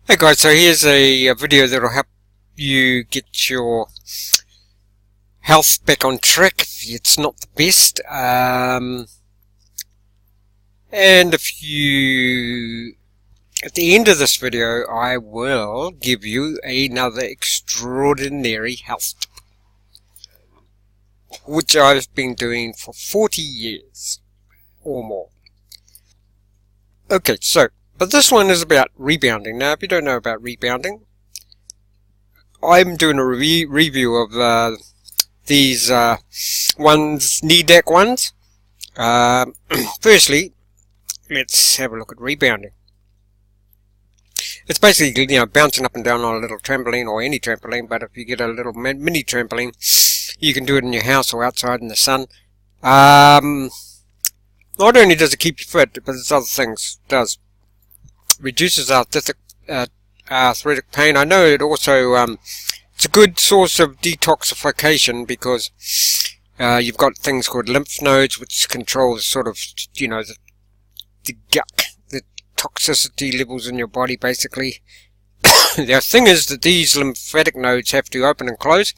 Hey guys, so here's a video that will help you get your health back on track if it's not the best. And if you, at the end of this video, I will give you another extraordinary health tip, which I've been doing for 40 years or more. Okay, but this one is about rebounding. Now, if you don't know about rebounding, I'm doing a review of these Needak ones. Firstly, let's have a look at rebounding. It's basically, bouncing up and down on a little trampoline, or any trampoline, but if you get a little mini trampoline, you can do it in your house or outside in the sun. Not only does it keep you fit, but there's other things it does. Reduces arthritic pain. I know it also it's a good source of detoxification because you've got things called lymph nodes, which control the sort of the gut, the toxicity levels in your body. Basically, the thing is that these lymphatic nodes have to open and close,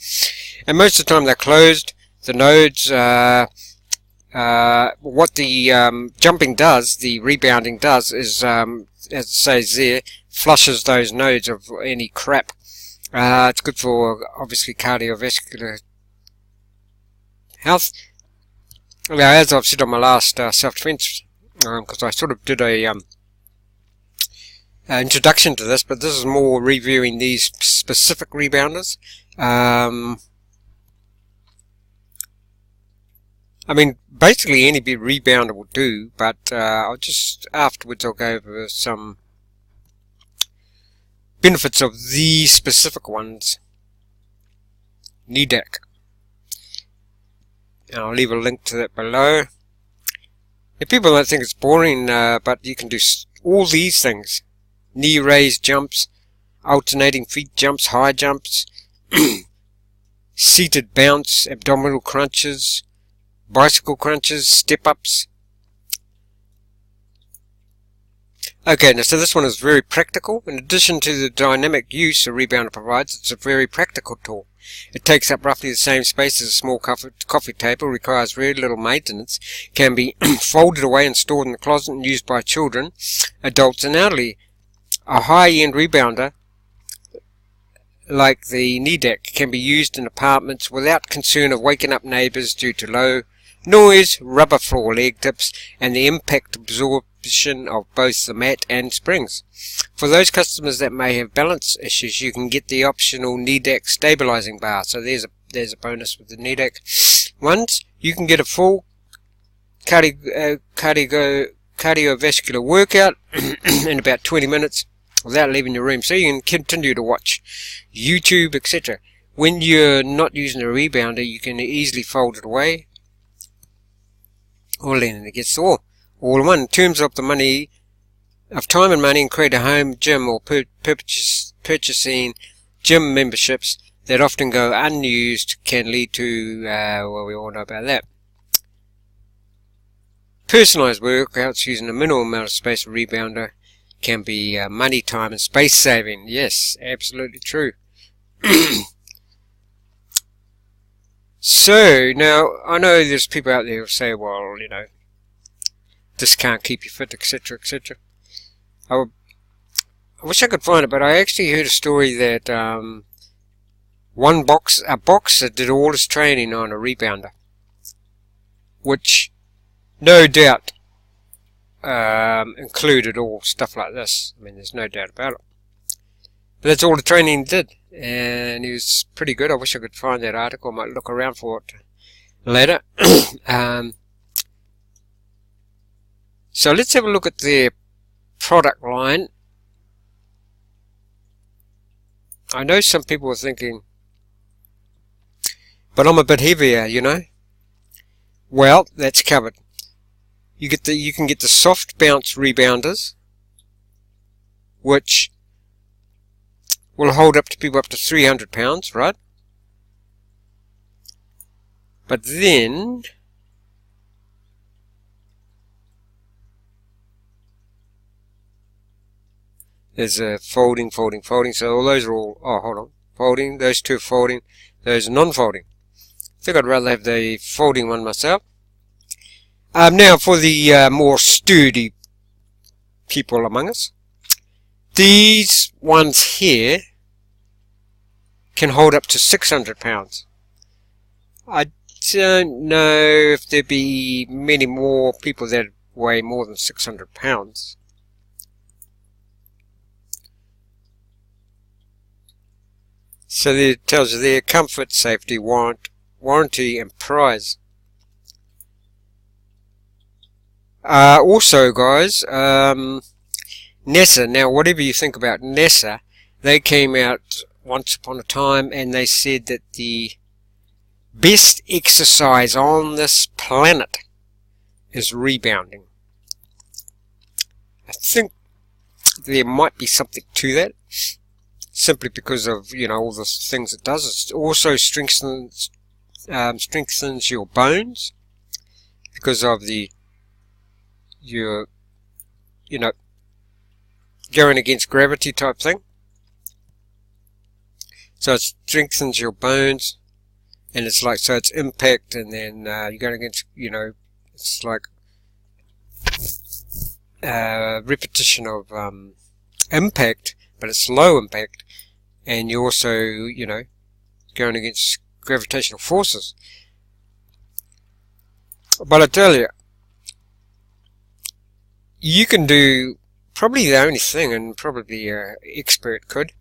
and most of the time they're closed. The nodes, what the jumping does, the rebounding does, is as it says there, flushes those nodes of any crap. It's good for, obviously, cardiovascular health. Now, as I've said on my last self-defense, because I sort of did a introduction to this, but this is more reviewing these specific rebounders. I mean, basically any rebounder will do, but afterwards I'll go over some benefits of these specific ones. Needak. And I'll leave a link to that below. If people don't think it's boring, but you can do all these things. Knee raise jumps, alternating feet jumps, high jumps, seated bounce, abdominal crunches, bicycle crunches, step-ups. Okay, now so this one is very practical. In addition to the dynamic use a rebounder provides, it's a very practical tool. It takes up roughly the same space as a small coffee table, requires very little maintenance, can be folded away and stored in the closet and used by children, adults and elderly. A high-end rebounder like the Needak can be used in apartments without concern of waking up neighbours due to low noise, rubber floor leg tips, and the impact absorption of both the mat and springs. For those customers that may have balance issues, you can get the optional Needak stabilizing bar. So there's a bonus with the Needak ones. You can get a full cardiovascular workout in about 20 minutes without leaving your room. So you can continue to watch YouTube, etc. When you're not using a rebounder, you can easily fold it away, or lean it against the wall. All in one. In terms of the money, of time and money, and create a home gym or purchasing gym memberships that often go unused can lead to, well, we all know about that. Personalized workouts using a minimal amount of space. A rebounder can be money, time, and space saving. Yes, absolutely true. So, now, I know there's people out there who say, well, this can't keep you fit, etc., etc. I wish I could find it, but I actually heard a story that a boxer did all his training on a rebounder, which no doubt included all stuff like this. I mean, there's no doubt about it. But that's all the training he did, and he was pretty good. I wish I could find that article. I might look around for it later. So let's have a look at their product line. I know some people are thinking, but I'm a bit heavier, Well, that's covered. You can get the soft bounce rebounders, which will hold up to people up to 300 pounds, right? But then There's a folding, folding, folding. So all those are all, oh, hold on, folding. Those two are folding. Those are non-folding. I think I'd rather have the folding one myself. Now for the more sturdy people among us, these ones here can hold up to 600 pounds. I don't know if there'd be many more people that weigh more than 600 pounds. So it tells you there, comfort, safety, warranty and price. Also guys, NASA, now whatever you think about NASA, they came out once upon a time and they said that the best exercise on this planet is rebounding. I think there might be something to that, simply because of, you know, all the things it does. It also strengthens your bones because of your you know, going against gravity type thing. So it strengthens your bones, and it's like, so it's impact, and then you're going against, you know, it's like repetition of impact, but it's low impact, and you're also, you know, going against gravitational forces. But I tell you, you can do probably the only thing, and probably an expert could,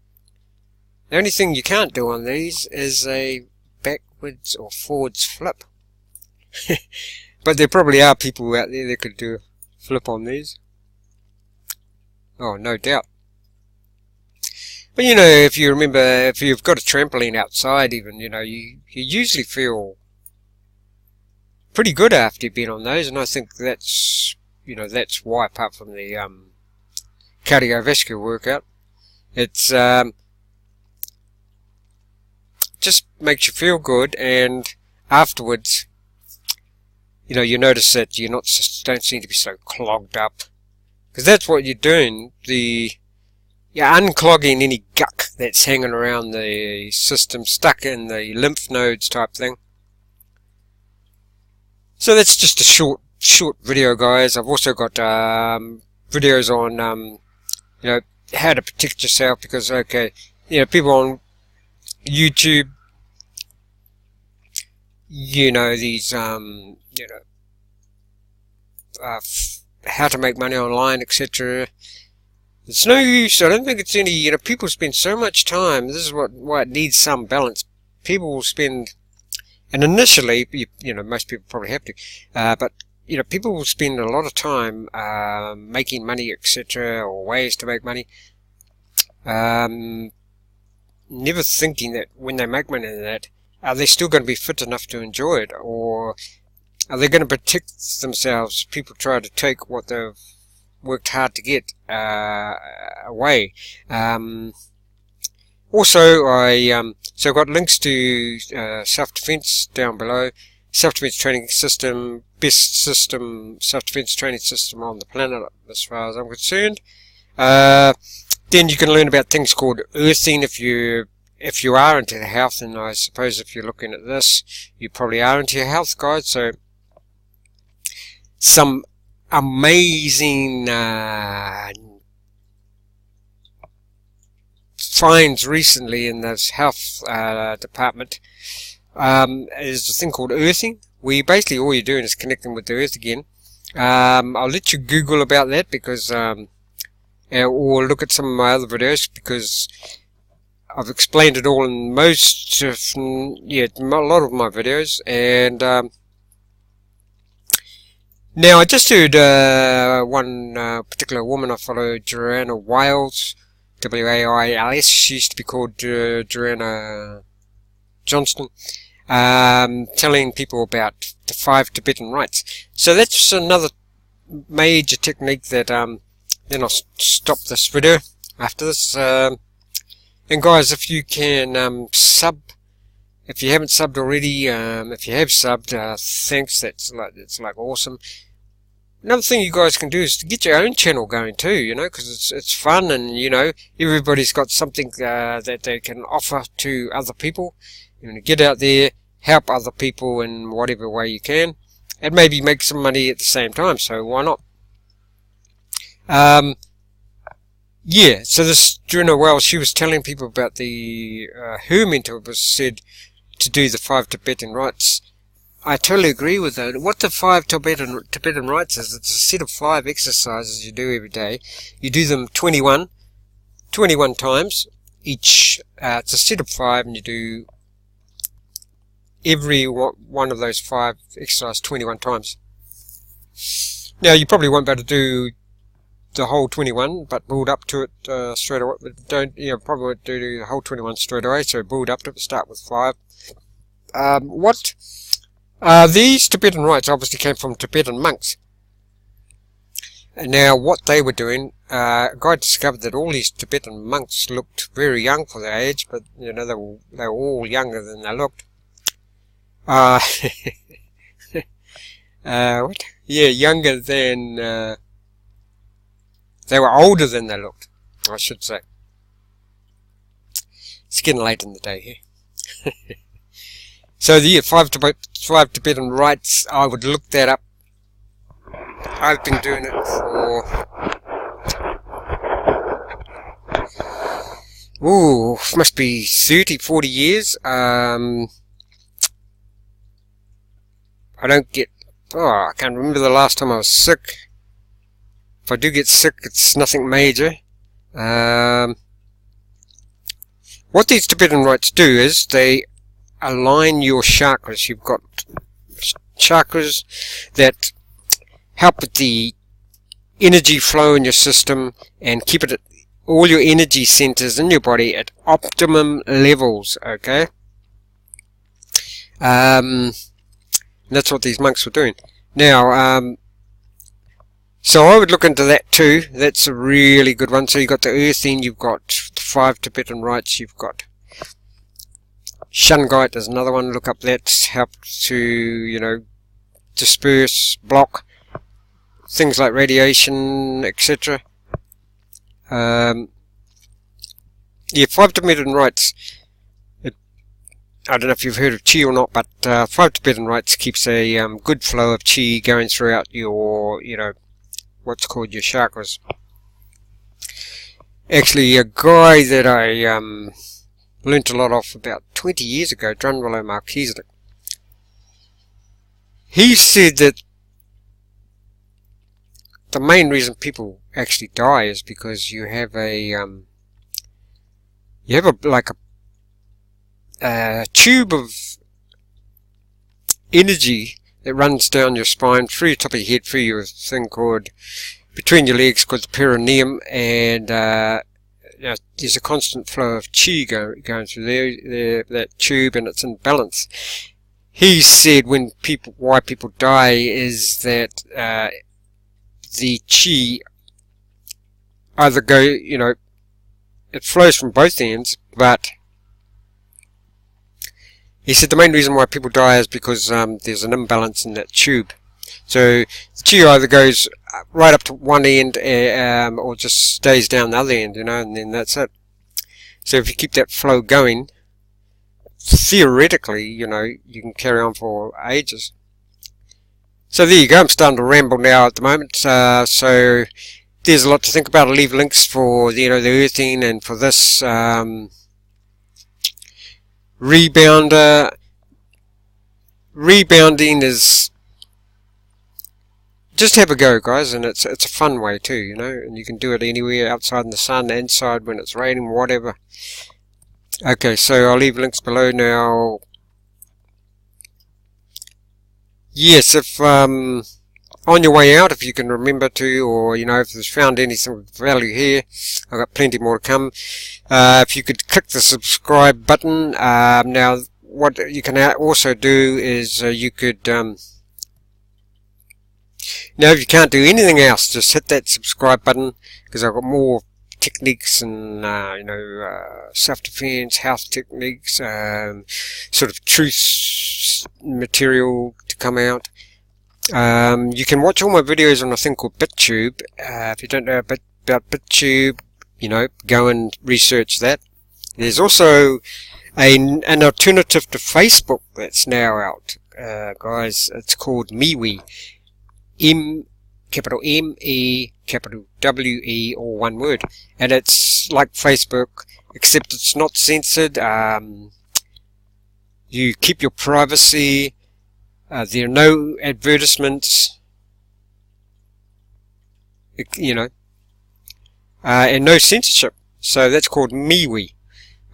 the only thing you can't do on these is a backwards or forwards flip. But there probably are people out there that could do a flip on these. Oh, no doubt. But you know, if you remember, if you've got a trampoline outside even, you know, you usually feel pretty good after you've been on those, and I think that's, you know, that's why, apart from the cardiovascular workout, it's just makes you feel good, and afterwards, you know, you notice that you don't seem to be so clogged up, because that's what you're doing. You're unclogging any gunk that's hanging around the system, stuck in the lymph nodes type thing. So that's just a short video, guys. I've also got videos on you know, how to protect yourself, because okay, you know, people on YouTube, you know, these you know, how to make money online, etc. It's no use. I don't think it's any, you know, people spend so much time. This is why it needs some balance. People will spend, and initially, you know, most people probably have to, but you know, people will spend a lot of time making money, etc., or ways to make money, never thinking that when they make money in that, are they still going to be fit enough to enjoy it, or are they going to protect themselves? People try to take what they've worked hard to get away. Also, so I've got links to self-defense down below. Self-defense training system, best system, self-defense training system on the planet, as far as I'm concerned. Then you can learn about things called earthing if you are into health, and I suppose if you're looking at this, you probably are into your health, guys. So some amazing finds recently in this health department is a thing called earthing, where basically all you're doing is connecting with the earth again. I'll let you Google about that, because or look at some of my other videos, because I've explained it all in most of, yeah, a lot of my videos. And now I just heard one particular woman I follow, Joanna Wiles, W-A-I-L-S. She used to be called Joanna Johnston, telling people about the 5 Tibetan rites. So that's another major technique that then I'll stop this video after this. And guys, if you can sub, if you haven't subbed already, if you have subbed, thanks. It's like awesome. another thing you guys can do is to get your own channel going too, you know, because it's fun, and you know, everybody's got something that they can offer to other people. You know, get out there, help other people in whatever way you can, and maybe make some money at the same time. So why not? Yeah. So this during a while, she was telling people about her mentor was said to do the 5 Tibetan rites. I totally agree with that. What the 5 Tibetan rites is, it's a set of 5 exercises you do every day. You do them 21 times each. It's a set of 5, and you do every one of those 5 exercises 21 times. Now, you probably won't be able to do the whole 21, but build up to it straight away. Probably won't do the whole 21 straight away, so build up to it. Start with 5. These Tibetan rites obviously came from Tibetan monks. And now, what they were doing, a guy discovered that all these Tibetan monks looked very young for their age, but you know, they were all younger than they looked. What? Yeah, younger than, they were older than they looked, I should say. It's getting late in the day here. So the 5 Tibetan rites, I would look that up. I've been doing it for, must be 30, 40 years. I can't remember the last time I was sick. If I do get sick, it's nothing major. What these Tibetan rites do is they align your chakras. You've got chakras that help with the energy flow in your system and keep it at all your energy centers in your body at optimum levels, okay? That's what these monks were doing. Now, so I would look into that too. That's a really good one. So you've got the earthing, you've got the 5 Tibetan rites, you've got Shungite, there's another one. Look up that. Helps to, you know, disperse, block things like radiation, etc. Yeah, 5 Tibetan rites. I don't know if you've heard of chi or not, but 5 Tibetan rites keeps a good flow of chi going throughout your, you know, what's called your chakras. Actually, a guy that I learnt a lot of about 20 years ago, Drunvalo Melchizedek, he said that the main reason people actually die is because you have a tube of energy that runs down your spine, through your top of your head, through your thing called, between your legs, called the perineum, and there's a constant flow of chi going through there, that tube, and it's in balance. He said why people die is that the chi either go, you know, it flows from both ends, but he said the main reason why people die is because there's an imbalance in that tube. So the chi either goes right up to one end or just stays down the other end, you know, and then that's it. So if you keep that flow going, theoretically, you know, you can carry on for ages. So there you go. I'm starting to ramble now at the moment. So there's a lot to think about. I'll leave links for, you know, the earthing and for this rebounder. Rebounding is, just have a go, guys, and it's a fun way too, you know, and you can do it anywhere, outside in the sun, inside when it's raining, whatever. Okay, so I'll leave links below now. Yes, if on your way out, if you can remember to, or you know, if there's found any sort of value here, I've got plenty more to come. If you could click the subscribe button. Now, what you can also do is you could, now if you can't do anything else, just hit that subscribe button, because I've got more techniques and you know, self-defense, health techniques, sort of truth material to come out. You can watch all my videos on a thing called BitTube. If you don't know about BitTube, go and research that. There's also an alternative to Facebook that's now out, guys. It's called MeWe. Capital M-E, capital W-E, all one word. And it's like Facebook, except it's not censored. You keep your privacy. There are no advertisements, and no censorship. So that's called MeWe.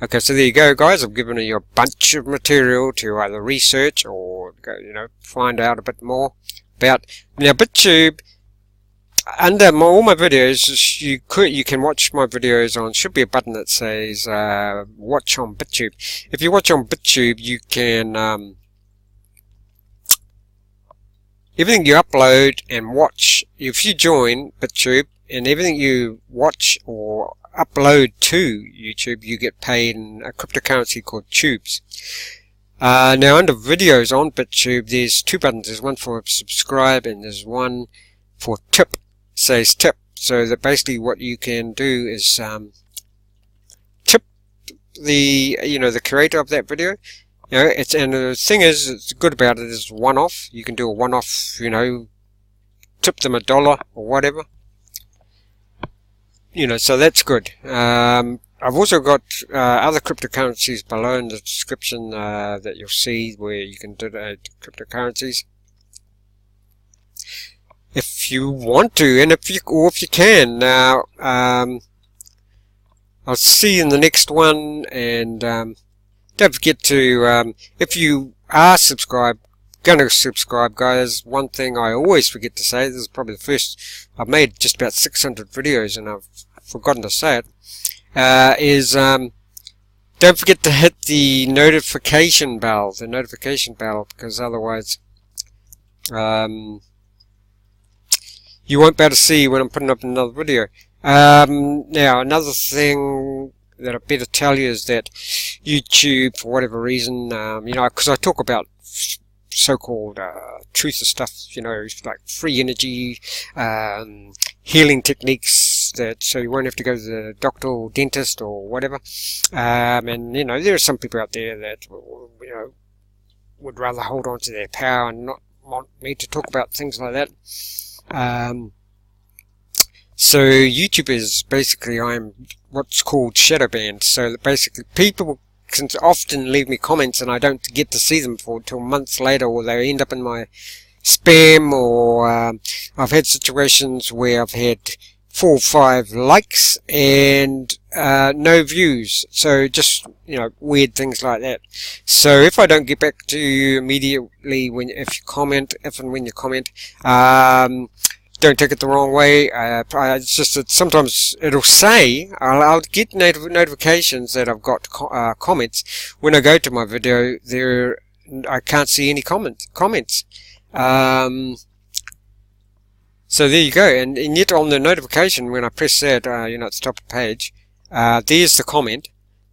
Okay, so there you go, guys. I've given you a bunch of material to either research or go, find out a bit more about. Now, BitTube, under all my videos, you can watch my videos on. Should be a button that says watch on BitTube. If you watch on BitTube, you can everything you upload and watch. If you join BitTube, and everything you watch or upload to YouTube, you get paid in a cryptocurrency called tubes. Now under videos on BitTube, there's two buttons. There's one for subscribe and there's one for tip. It says tip. So that basically what you can do is tip the creator of that video. And the thing is, it's good about it is one-off. You can do a one-off, tip them $1 or whatever. So that's good. I've also got other cryptocurrencies below in the description that you'll see where you can donate cryptocurrencies if you want to, and if you can. Now, I'll see you in the next one, and don't forget to if you are going to subscribe, guys. One thing I always forget to say, this is probably the first, I've made just about 600 videos and I've forgotten to say it, is don't forget to hit the notification bell, because otherwise you won't be able to see when I'm putting up another video. Now, another thing that I better tell you is that YouTube, for whatever reason, because I talk about so-called truth of stuff, like free energy, healing techniques, so you won't have to go to the doctor or dentist or whatever. And there are some people out there that would rather hold on to their power and not want me to talk about things like that. So YouTube is basically, I'm what's called shadow banned. So that basically people can often leave me comments and I don't get to see them until months later, or they end up in my spam, or I've had situations where I've had 4 or 5 likes and no views. So just weird things like that. So if I don't get back to you immediately if and when you comment, don't take it the wrong way. It's just that sometimes it'll say, I'll get notifications that I've got comments. When I go to my video, I can't see any comments. So there you go. And yet on the notification, when I press that, at the top of the page, there's the comment.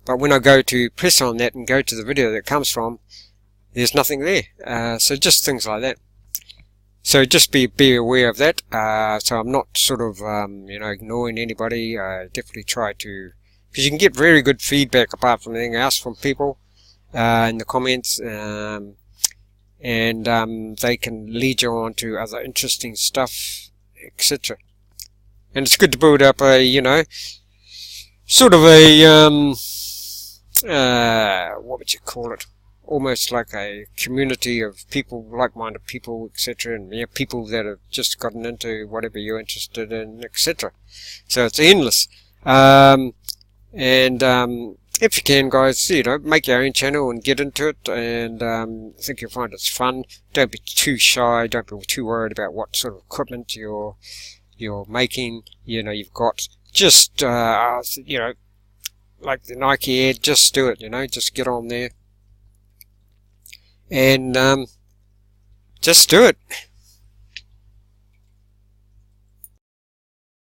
But when I go to press on that and go to the video that it comes from, there's nothing there. So just things like that. So just be aware of that. So I'm not sort of, ignoring anybody. I definitely try to, because you can get very good feedback apart from anything else from people, in the comments, and they can lead you on to other interesting stuff, etc. And it's good to build up a, sort of a, what would you call it? Almost like a community of people, like-minded people, etc., and people that have just gotten into whatever you're interested in, etc. So it's endless. If you can, guys, make your own channel and get into it, and I think you'll find it's fun. Don't be too shy. Don't be too worried about what sort of equipment you're making. You've got just like the Nike ad. Just do it. Just get on there. And just do it.